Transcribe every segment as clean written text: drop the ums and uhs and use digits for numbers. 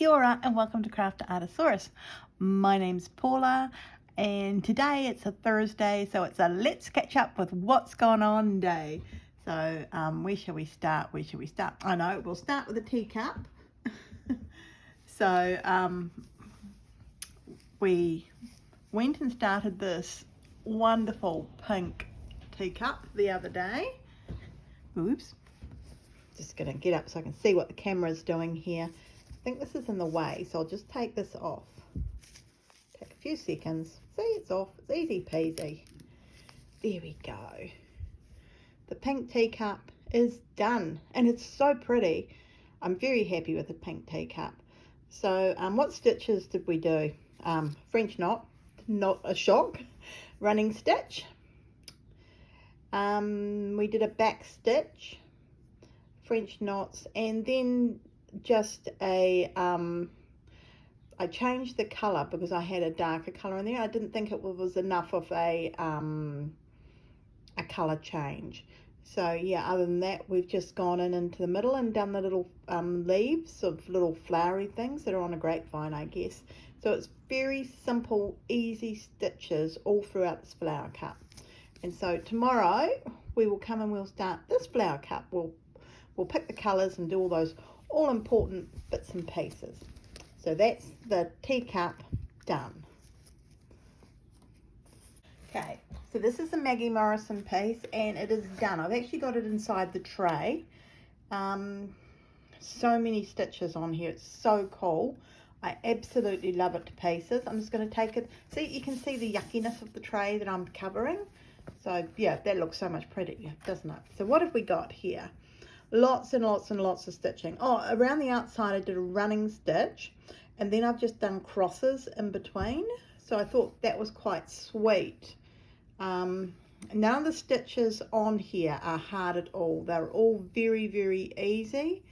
Kia ora and welcome to Craft Artosaurus. My name's Paula and today it's a Thursday, so it's a let's catch up with what's gone on day. So where shall we start? I know, we'll start with a teacup. So we went and started this wonderful pink teacup the other day. Oops. Just gonna get up so I can see what the camera's doing here. I think this is in the way, so I'll just take this off. Take a few seconds. See, it's off. It's easy peasy. There we go. The pink teacup is done, and it's so pretty. I'm very happy with the pink teacup. So what stitches did we do? French knot, not a shock. Running stitch. We did a back stitch, French knots, and then just a I changed the color because I had a darker color in there. I didn't think it was enough of a color change. So yeah, other than that, we've just gone into the middle and done the little leaves of little flowery things that are on a grapevine, I guess. So it's very simple, easy stitches all throughout this flower cup. And so tomorrow we will come and we'll start this flower cup. We'll pick the colors and do all those all important bits and pieces. So that's the teacup done. Okay, so this is the Maggie Morrison piece and it is done. I've actually got it inside the tray. So many stitches on here. It's so cool. I absolutely love it to pieces. I'm just going to take it. See, you can see the yuckiness of the tray that I'm covering. So yeah, that looks so much prettier, doesn't it? So what have we got here? Lots and lots and lots of stitching. Oh, around the outside I did a running stitch, and then I've just done crosses in between. So I thought that was quite sweet. None of the stitches on here are hard at all. They're all very, very easy.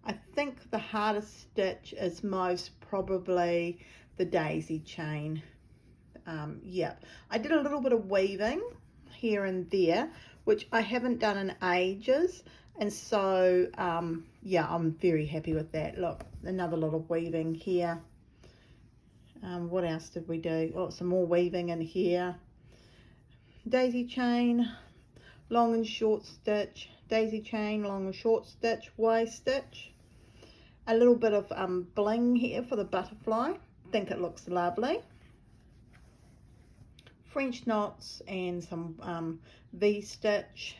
I think the hardest stitch is most probably the daisy chain. Yeah, I did a little bit of weaving here and there, which I haven't done in ages. And so, yeah, I'm very happy with that. Look, another little weaving here. What else did we do? Oh, some more weaving in here. Daisy chain, long and short stitch. Daisy chain, long and short stitch, Y stitch. A little bit of bling here for the butterfly. I think it looks lovely. French knots and some V-stitch.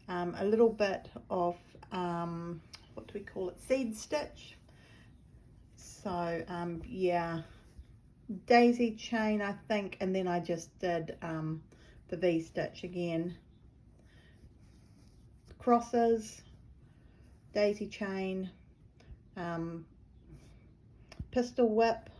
A little bit of what do we call it, seed stitch. So yeah, daisy chain I think, and then I just did the V-stitch again. Crosses, daisy chain, pistol whip,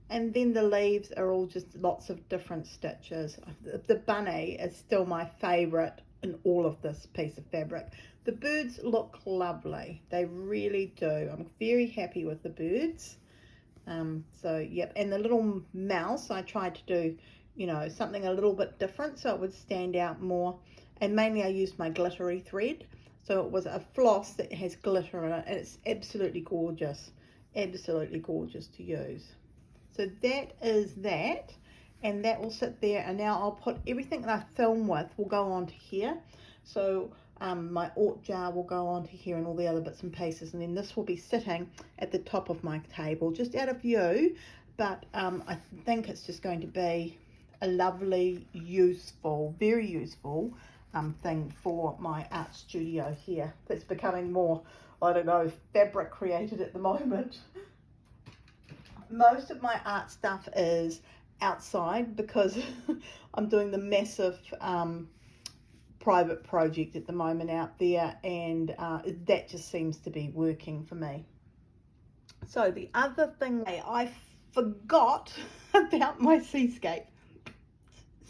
and then the leaves are all just lots of different stitches. The bunny is still my favorite in all of this piece of fabric. The birds look lovely, they really do. I'm very happy with the birds. So yep, and the little mouse I tried to do, you know, something a little bit different so it would stand out more, and mainly I used my glittery thread. So it was a floss that has glitter in it, and it's absolutely gorgeous to use. So that is that, and that will sit there, and now I'll put everything that I film with will go onto here. So my ort jar will go onto here and all the other bits and pieces, and then this will be sitting at the top of my table just out of view, but I think it's just going to be a lovely, useful, very useful thing for my art studio here. That's becoming more, I don't know, fabric created at the moment. Most of my art stuff is outside because I'm doing the massive private project at the moment out there, and that just seems to be working for me. So the other thing, I forgot about my seascape.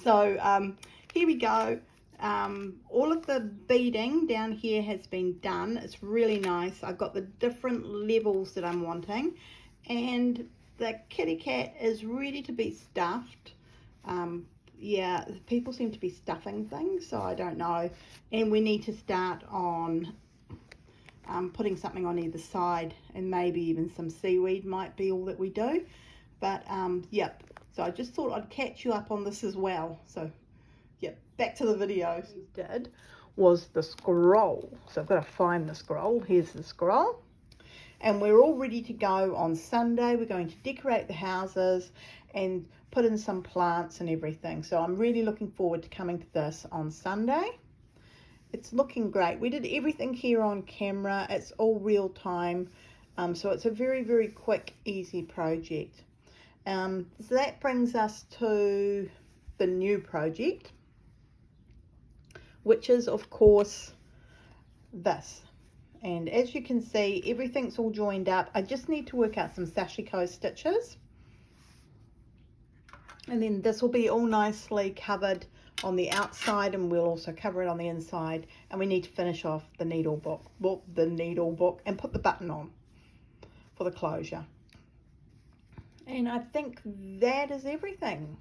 So here we go. All of the beading down here has been done. It's really nice. I've got the different levels that I'm wanting, and the kitty cat is ready to be stuffed. Yeah, people seem to be stuffing things, so I don't know. And we need to start on putting something on either side, and maybe even some seaweed might be all that we do. But yep, so I just thought I'd catch you up on this as well. So yep, back to the video. Did was the scroll. So I've got to find the scroll. Here's the scroll. And we're all ready to go on Sunday. We're going to decorate the houses and put in some plants and everything. So I'm really looking forward to coming to this on Sunday. It's looking great. We did everything here on camera. It's all real time. So it's a very, very quick, easy project. So that brings us to the new project, which is of course this. And as you can see, everything's all joined up. I just need to work out some sashiko stitches, and then this will be all nicely covered on the outside, and we'll also cover it on the inside. And we need to finish off the needle book, and put the button on for the closure. And I think that is everything.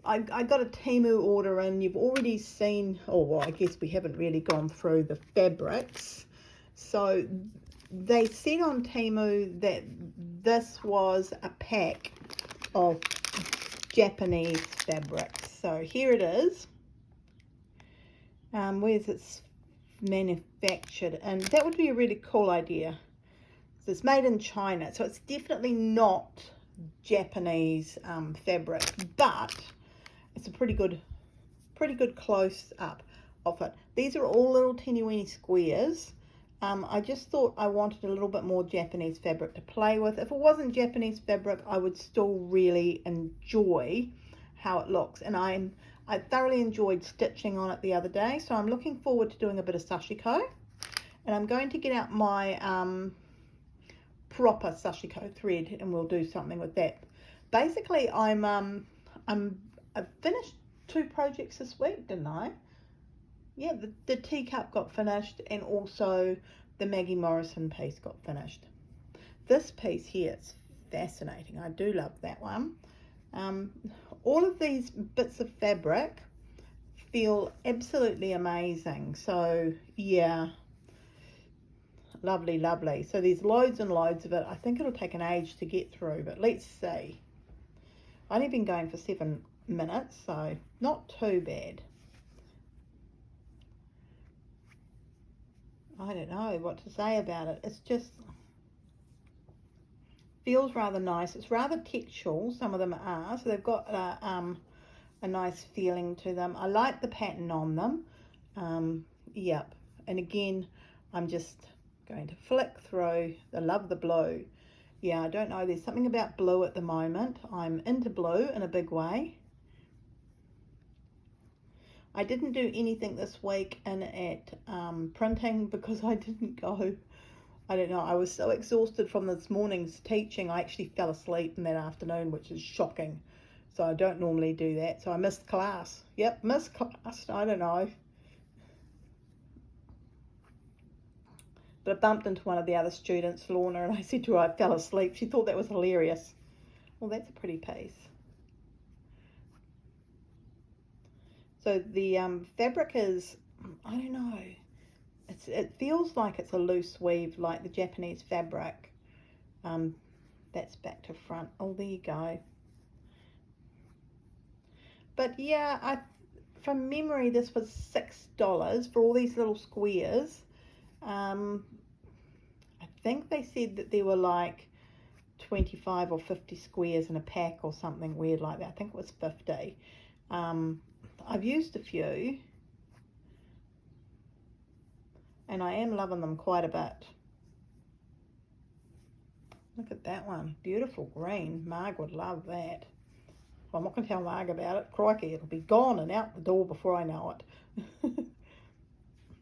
I got a Temu order in. You've already seen, oh well, I guess we haven't really gone through the fabrics. So they said on Temu that this was a pack of Japanese fabrics. So here it is. Where's it manufactured? And that would be a really cool idea. So it's made in China, so it's definitely not Japanese fabric, but it's a pretty good close up of it. These are all little teeny weeny squares. I just thought I wanted a little bit more Japanese fabric to play with. If it wasn't Japanese fabric, I would still really enjoy how it looks. And I thoroughly enjoyed stitching on it the other day, so I'm looking forward to doing a bit of sashiko. And I'm going to get out my proper sashiko thread, and we'll do something with that. Basically, I've finished 2 projects this week, didn't I? Yeah, the teacup got finished, and also the Maggie Morrison piece got finished. This piece here is fascinating. I do love that one. All of these bits of fabric feel absolutely amazing. So yeah, lovely. So there's loads and loads of it. I think it'll take an age to get through, but let's see. I've only been going for 7 minutes, so not too bad. I don't know what to say about it. It's just feels rather nice. It's rather textual, some of them are, so they've got a nice feeling to them. I like the pattern on them. Yep, and again, I'm just going to flick through. I love the blue. Yeah, I don't know, there's something about blue at the moment. I'm into blue in a big way. I didn't do anything this week at printing because I didn't go. I don't know, I was so exhausted from this morning's teaching. I actually fell asleep in that afternoon, which is shocking. So I don't normally do that. So I missed class. Yep, missed class. I don't know. But I bumped into one of the other students, Lorna, and I said to her I fell asleep. She thought that was hilarious. Well, that's a pretty piece. So the fabric is, I don't know, it feels like it's a loose weave like the Japanese fabric. That's back to front. Oh, there you go. But yeah, from memory, this was $6 for all these little squares. I think they said that there were like 25 or 50 squares in a pack or something weird like that. I think it was 50. I've used a few, and I am loving them quite a bit. Look at that one, beautiful green. Marg would love that. Well, I'm not going to tell Marg about it. Crikey, it'll be gone and out the door before I know it.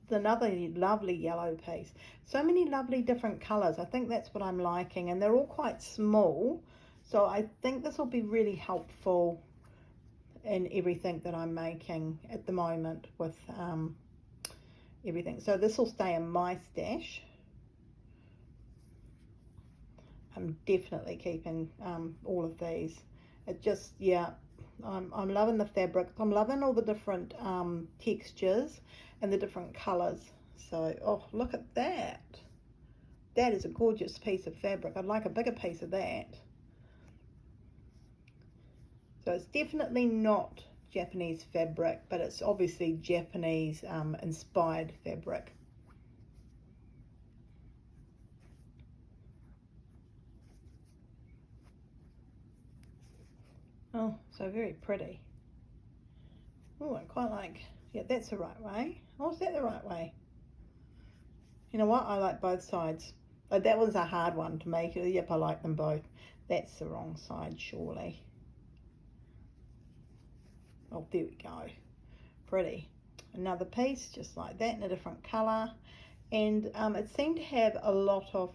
Another lovely yellow piece. So many lovely different colours. I think that's what I'm liking, and they're all quite small, so I think this will be really helpful in everything that I'm making at the moment with everything. So this will stay in my stash. I'm definitely keeping all of these. It just, yeah, I'm loving the fabric. I'm loving all the different textures and the different colors. So, oh, look at that. That is a gorgeous piece of fabric. I'd like a bigger piece of that. So it's definitely not Japanese fabric, but it's obviously Japanese inspired fabric. Oh, so very pretty. Oh, I quite like, yeah, that's the right way. Oh, is that the right way? You know what? I like both sides. Oh, that was a hard one to make. Yep, I like them both. That's the wrong side, surely. Oh, there we go. Pretty. Another piece, just like that, in a different colour. And it seemed to have a lot of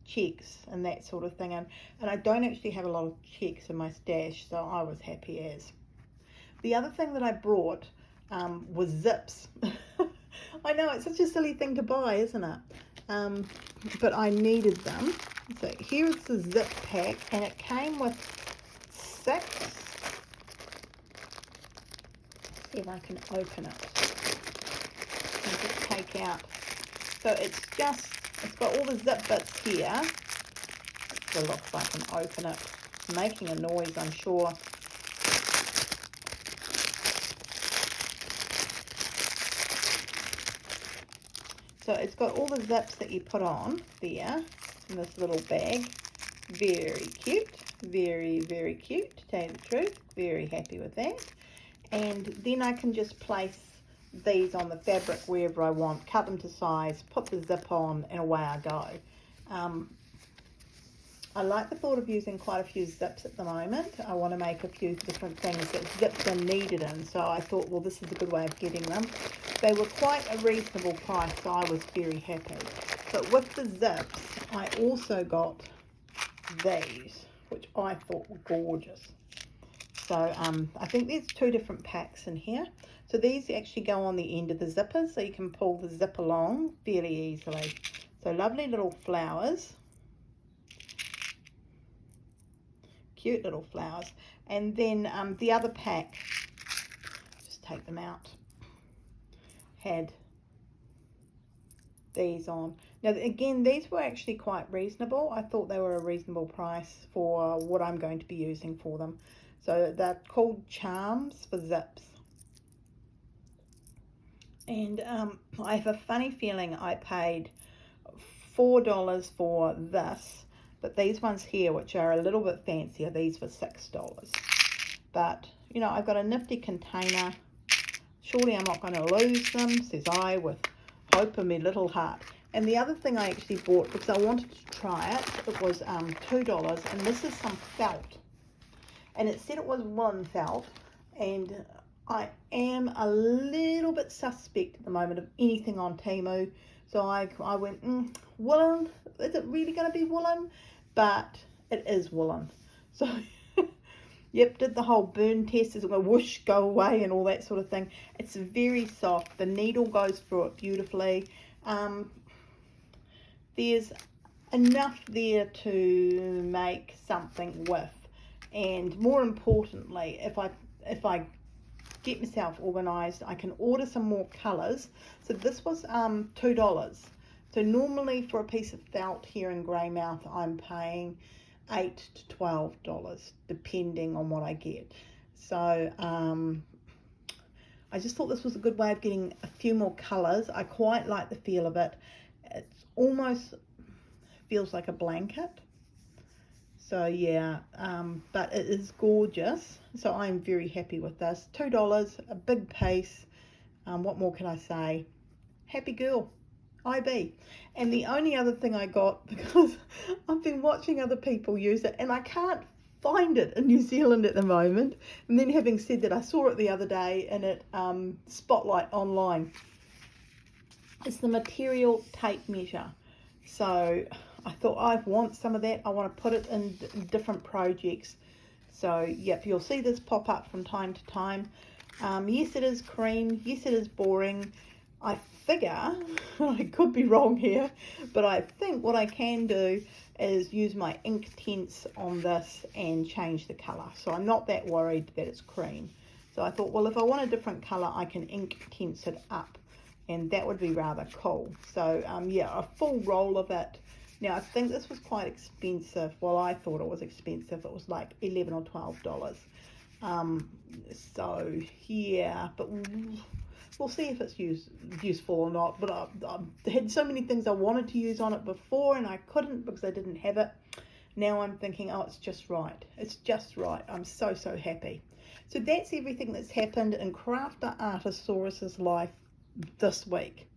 checks and that sort of thing. And I don't actually have a lot of checks in my stash, so I was happy as. The other thing that I brought was zips. I know, it's such a silly thing to buy, isn't it? But I needed them. So here's the zip pack, and it came with 6. See if I can open it. And just take out. So it's got all the zip bits here. So look if I can open it. It's making a noise, I'm sure. So it's got all the zips that you put on there in this little bag. Very cute. Very, very cute, to tell you the truth. Very happy with that. And then I can just place these on the fabric wherever I want, cut them to size, put the zip on, and away I go. I like the thought of using quite a few zips at the moment. I want to make a few different things that zips are needed in, so I thought, well, this is a good way of getting them. They were quite a reasonable price, so I was very happy. But with the zips, I also got these, which I thought were gorgeous. So I think there's 2 different packs in here. So these actually go on the end of the zippers, so you can pull the zip along fairly easily. So lovely little flowers. Cute little flowers. And then the other pack, just take them out, had these on. Now again, these were actually quite reasonable. I thought they were a reasonable price for what I'm going to be using for them. So they're called charms for zips. And I have a funny feeling I paid $4 for this. But these ones here, which are a little bit fancier, these were $6. But, you know, I've got a nifty container. Surely I'm not going to lose them, says I, with hope in my little heart. And the other thing I actually bought, because I wanted to try it was $2. And this is some felt. And it said it was woolen felt. And I am a little bit suspect at the moment of anything on Temu. So I went, woolen? Is it really going to be woolen? But it is woolen. So, yep, did the whole burn test. Is it going to whoosh, go away and all that sort of thing. It's very soft. The needle goes through it beautifully. There's enough there to make something with. And more importantly, if I get myself organised, I can order some more colours. So this was $2. So normally for a piece of felt here in Greymouth, I'm paying $8 to $12, depending on what I get. So I just thought this was a good way of getting a few more colours. I quite like the feel of it. It almost feels like a blanket. So yeah, but it is gorgeous. So I'm very happy with this. $2, a big piece. What more can I say? Happy girl. IB. And the only other thing I got, because I've been watching other people use it and I can't find it in New Zealand at the moment. And then having said that, I saw it the other day in it Spotlight online. It's the material tape measure. So I thought I want some of that. I want to put it in different projects. So yep, you'll see this pop up from time to time. Yes, it is cream. Yes, it is boring. I figure, I could be wrong here, but I think what I can do is use my Inktense on this and change the colour. So I'm not that worried that it's cream. So I thought, well, if I want a different colour, I can Inktense it up, and that would be rather cool. So yeah, a full roll of it. Now I think this was quite expensive. Well, I thought it was expensive. It was like $11 or $12. So yeah, but we'll see if it's useful or not. But I had so many things I wanted to use on it before, and I couldn't because I didn't have it. Now I'm thinking, oh, it's just right. It's just right. I'm so happy. So that's everything that's happened in Crafter Artosaurus's life this week.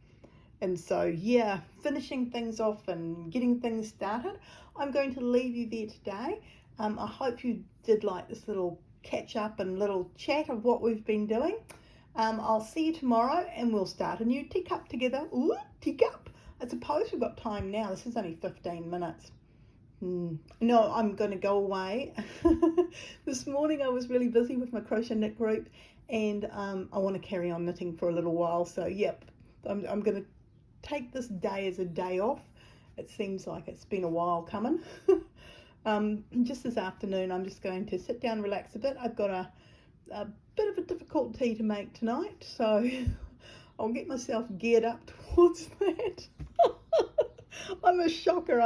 And so yeah, finishing things off and getting things started. I'm going to leave you there today. I hope you did like this little catch up and little chat of what we've been doing. I'll see you tomorrow and we'll start a new teacup together. Ooh, teacup. I suppose we've got time now. This is only 15 minutes. No, I'm going to go away. This morning I was really busy with my crochet knit group, and I want to carry on knitting for a little while. So yep, I'm going to take this day as a day off. It seems like it's been a while coming. Just this afternoon I'm just going to sit down, relax a bit. I've got a bit of a difficult tea to make tonight, so I'll get myself geared up towards that. I'm a shocker.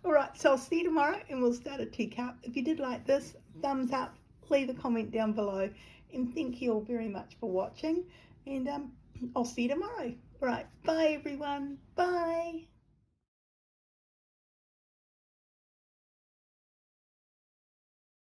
All right, so I'll see you tomorrow and we'll start a teacup. If you did like this, thumbs up, leave a comment down below, and thank you all very much for watching, and I'll see you tomorrow. All right, bye everyone. Bye.